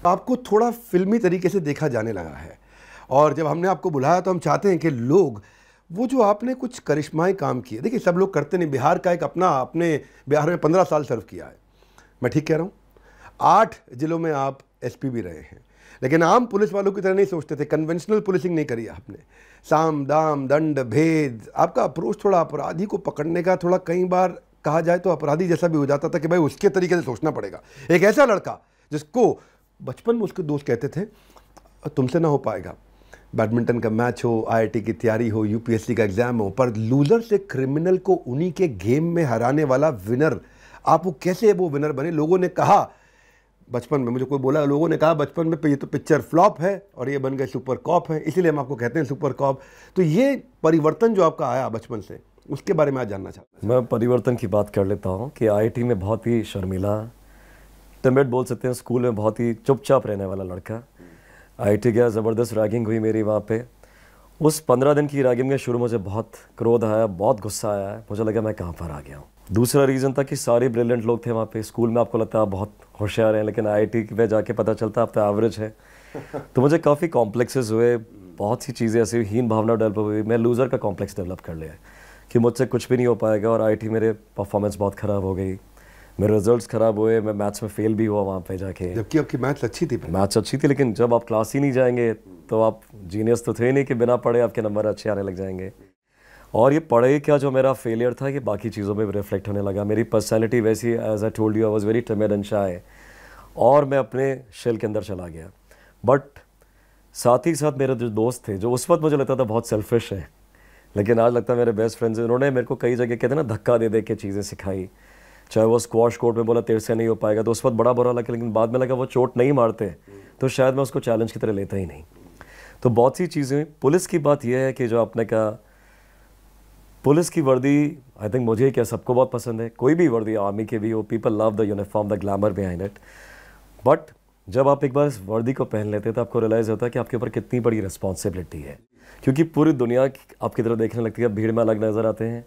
आपको थोड़ा फिल्मी तरीके से देखा जाने लगा है, और जब हमने आपको बुलाया तो हम चाहते हैं कि लोग वो जो आपने कुछ करिश्माई काम किए, देखिए सब लोग करते नहीं, बिहार का एक अपने बिहार में 15 साल सर्व किया है, मैं ठीक कह रहा हूँ। 8 जिलों में आप एसपी भी रहे हैं, लेकिन आम पुलिस वालों की तरह नहीं सोचते थे, कन्वेंशनल पुलिसिंग नहीं करी आपने, साम दाम दंड भेद। आपका अप्रोच थोड़ा अपराधी को पकड़ने का थोड़ा कई बार कहा जाए तो अपराधी जैसा भी हो जाता था कि भाई उसके तरीके से सोचना पड़ेगा। एक ऐसा लड़का जिसको बचपन में उसके दोस्त कहते थे तुमसे ना हो पाएगा, बैडमिंटन का मैच हो, आईआईटी की तैयारी हो, यूपीएससी का एग्जाम हो, पर लूजर से क्रिमिनल को उन्हीं के गेम में हराने वाला विनर, आप वो कैसे वो विनर बने? लोगों ने कहा बचपन में, मुझे कोई बोला, लोगों ने कहा बचपन में ये तो पिक्चर फ्लॉप है और ये बन गए सुपर कॉप है, इसीलिए हम आपको कहते हैं सुपर कॉप। तो ये परिवर्तन जो आपका आया बचपन से, उसके बारे में आज जानना चाहता हूँ। मैं परिवर्तन की बात कर लेता हूँ कि आईआईटी में बहुत ही शर्मीला, टिमिड बोल सकते हैं, स्कूल में बहुत ही चुपचाप रहने वाला लड़का। आईआईटी गया, ज़बरदस्त रैगिंग हुई मेरी वहाँ पे। उस 15 दिन की रैगिंग में शुरू मुझे बहुत क्रोध आया, बहुत गुस्सा आया है, मुझे लगा मैं कहाँ पर आ गया हूँ। दूसरा रीज़न था कि सारे ब्रिलियंट लोग थे वहाँ पे। स्कूल में आपको लगता है आप बहुत होशियार हैं, लेकिन आईआईटी में जाके पता चलता है आप तो एवरेज है। तो मुझे काफ़ी कॉम्प्लेक्सेस हुए, बहुत सी चीज़ें ऐसी हीन भावना डेवलप हुई। मैं लूज़र का कॉम्प्लेक्स डेवलप कर लिया कि मुझसे कुछ भी नहीं हो पाएगा, और आईआईटी मेरे परफॉर्मेंस बहुत ख़राब हो गई, मेरे रिजल्ट्स ख़राब हुए, मैं मैथ्स में फेल भी हुआ वहाँ पे जाके। जबकि आपकी मैथ्स अच्छी थी। मैथ्स अच्छी थी, लेकिन जब आप क्लास ही नहीं जाएंगे तो आप जीनियस तो थे नहीं कि बिना पढ़े आपके नंबर अच्छे आने लग जाएंगे। और ये पढ़े क्या, जो मेरा फेलियर था, कि बाकी चीज़ों में रिफ्लेक्ट होने लगा। मेरी पर्सनैलिटी वैसी, as I told you, I was very timid and shy, और मैं अपने शेल के अंदर चला गया। बट साथ ही साथ मेरे जो दोस्त थे, जो उस वक्त मुझे लगता था बहुत सेल्फिश है, लेकिन आज लगता है मेरे बेस्ट फ्रेंड्स, उन्होंने मेरे को कई जगह कहते हैं ना धक्का दे दे के चीज़ें सिखाई। चाहे वो स्क्वाश कोर्ट में बोला तेरे से नहीं हो पाएगा, तो उस वक्त बड़ा बुरा लगा, लेकिन बाद में लगा वो चोट नहीं मारते तो शायद मैं उसको चैलेंज की तरह लेता ही नहीं। तो बहुत सी चीज़ें। पुलिस की बात यह है कि जो आपने कहा, पुलिस की वर्दी आई थिंक मुझे क्या सबको बहुत पसंद है, कोई भी वर्दी आर्मी के भी हो, people love the uniform, the glamour behind it. But जब आप एक बार इस वर्दी को पहन लेते हैं तो आपको रियलाइज़ होता है कि आपके ऊपर कितनी बड़ी रिस्पॉन्सिबिलिटी है, क्योंकि पूरी दुनिया आपकी तरफ देखने लगती है, भीड़ में अलग नज़र आते हैं,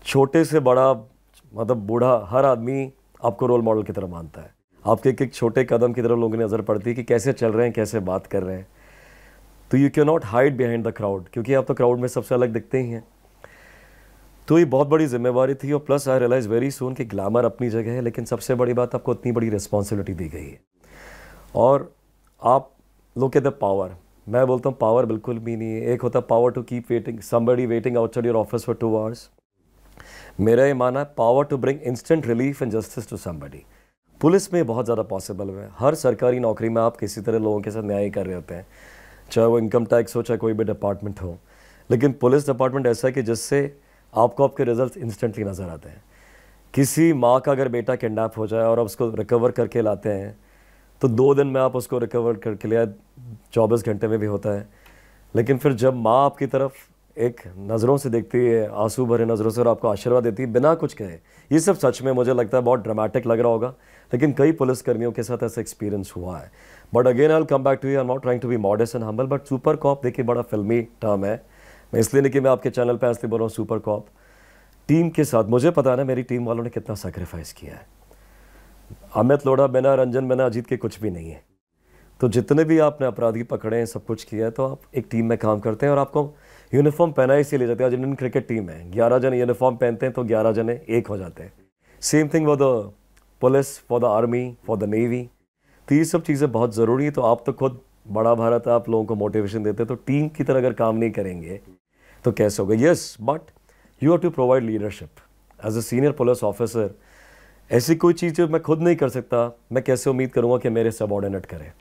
छोटे से बड़ा, मतलब बूढ़ा, हर आदमी आपको रोल मॉडल की तरह मानता है। आपके एक एक छोटे कदम की तरफ लोगों की नज़र पड़ती है कि कैसे चल रहे हैं, कैसे बात कर रहे हैं। तो you can not hide behind the crowd, क्योंकि आप तो क्राउड में सबसे अलग दिखते ही हैं। तो ये बहुत बड़ी जिम्मेवारी थी, और प्लस आई रियलाइज वेरी सून कि ग्लैमर अपनी जगह है, लेकिन सबसे बड़ी बात, आपको इतनी बड़ी रिस्पॉन्सिबिलिटी दी गई है। और आप लोग कहते हैं पावर, मैं बोलता हूँ पावर बिल्कुल भी नहीं है। एक होता है power to keep waiting somebody waiting outside your office for 2 hours. मेरा ये मानना है power to bring instant relief and justice to somebody. Police में बहुत ज़्यादा पॉसिबल है। हर सरकारी नौकरी में आप किसी तरह लोगों के साथ न्याय कर रहे होते हैं, चाहे वो इनकम टैक्स हो, चाहे कोई भी डिपार्टमेंट हो। लेकिन पुलिस डिपार्टमेंट ऐसा है कि जिससे आपको आपके रिजल्ट इंस्टेंटली नज़र आते हैं। किसी माँ का अगर बेटा किडनैप हो जाए और आप उसको रिकवर करके लाते हैं, तो 2 दिन में आप उसको रिकवर करके लिया, 24 घंटे में भी होता है। लेकिन फिर जब माँ आपकी तरफ एक नज़रों से देखती है, आंसू भरे नज़रों से, और आपको आशीर्वाद देती है बिना कुछ कहे, ये सब सच में मुझे लगता है बहुत ड्रामेटिक लग रहा होगा, लेकिन कई पुलिसकर्मियों के साथ ऐसा एक्सपीरियंस हुआ है। But again I will come back to you, I am not trying to be modest and humble, but super cop देखिए बड़ा फिल्मी टर्म है। मैं इसलिए नहीं कि मैं आपके चैनल पर इसलिए बोल रहा हूँ सुपर कॉप। टीम के साथ मुझे पता है ना, मेरी टीम वालों ने कितना सेक्रीफाइस किया है। अमित लोढ़ा बिना रंजन बिना अजीत के कुछ भी नहीं है। तो जितने भी आपने अपराधी पकड़े हैं, सब कुछ किया है, तो आप एक टीम में काम करते हैं, और आपको यूनिफॉर्म पहना इसलिए जाते हैं। आज इंडियन क्रिकेट टीम है, 11 जने यूनिफॉर्म पहनते हैं तो 11 जने एक हो जाते हैं। Same thing for the police, for the army, for the navy. तो ये सब चीज़ें बहुत ज़रूरी है। तो आप तो खुद बड़ा भारत, आप लोगों को मोटिवेशन देते हैं, तो टीम की तरह अगर काम नहीं करेंगे तो कैसे होगा? Yes, but you have to provide leadership as a senior police officer. ऐसी कोई चीज़ जो मैं खुद नहीं कर सकता, मैं कैसे उम्मीद करूँगा कि मेरे सबऑर्डिनेट करें?